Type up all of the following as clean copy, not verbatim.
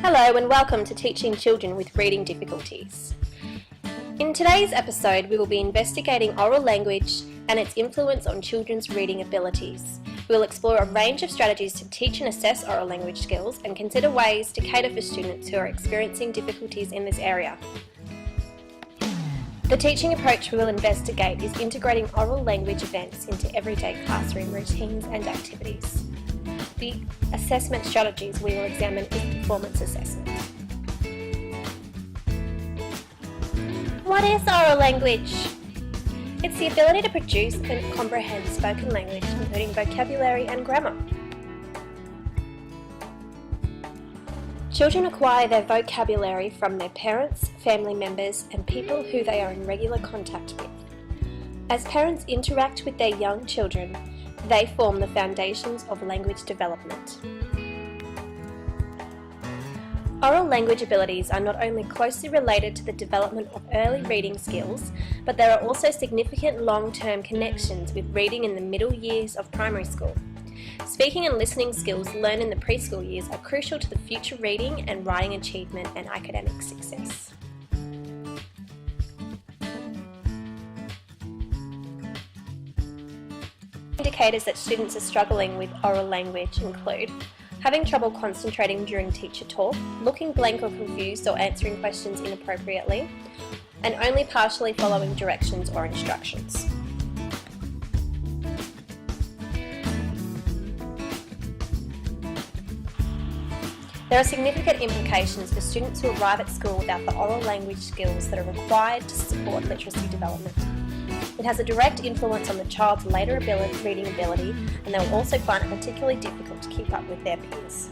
Hello and welcome to Teaching Children with Reading Difficulties. In today's episode, we will be investigating oral language and its influence on children's reading abilities. We will explore a range of strategies to teach and assess oral language skills and consider ways to cater for students who are experiencing difficulties in this area. The teaching approach we will investigate is integrating oral language events into everyday classroom routines and activities. The assessment strategies we will examine is performance assessment. What is oral language? It's the ability to produce and comprehend spoken language, including vocabulary and grammar. Children acquire their vocabulary from their parents, family members, and people who they are in regular contact with. As parents interact with their young children, they form the foundations of language development. Oral language abilities are not only closely related to the development of early reading skills, but there are also significant long-term connections with reading in the middle years of primary school. Speaking and listening skills learned in the preschool years are crucial to the future reading and writing achievement and academic success. Indicators that students are struggling with oral language include having trouble concentrating during teacher talk, looking blank or confused or answering questions inappropriately, and only partially following directions or instructions. There are significant implications for students who arrive at school without the oral language skills that are required to support literacy development. It has a direct influence on the child's later reading ability, and they will also find it particularly difficult to keep up with their peers.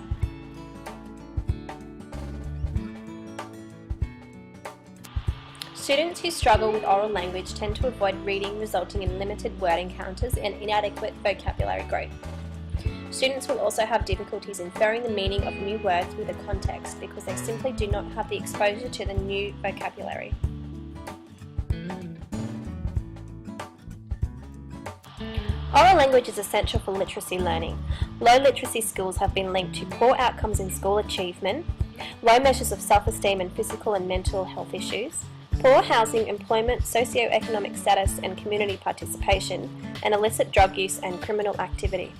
Students who struggle with oral language tend to avoid reading, resulting in limited word encounters and inadequate vocabulary growth. Students will also have difficulties inferring the meaning of new words with a context because they simply do not have the exposure to the new vocabulary. Oral language is essential for literacy learning. Low literacy skills have been linked to poor outcomes in school achievement, low measures of self-esteem and physical and mental health issues, poor housing, employment, socio-economic status and community participation, and illicit drug use and criminal activity.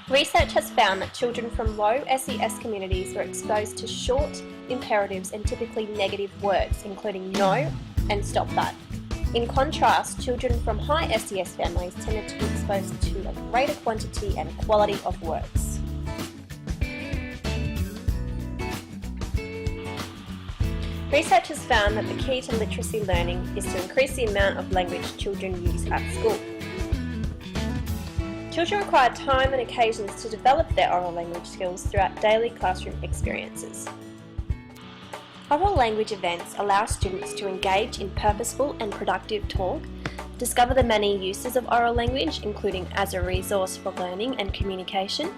Research has found that children from low SES communities were exposed to short imperatives and typically negative words, including no and stop that. In contrast, children from high SES families tended to be exposed to a greater quantity and quality of words. Research has found that the key to literacy learning is to increase the amount of language children use at school. Children require time and occasions to develop their oral language skills throughout daily classroom experiences. Oral language events allow students to engage in purposeful and productive talk, discover the many uses of oral language, including as a resource for learning and communication,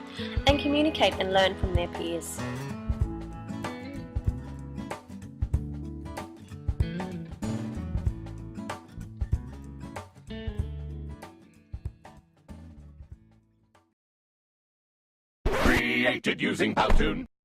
and communicate and learn from their peers. Created using P.1.2.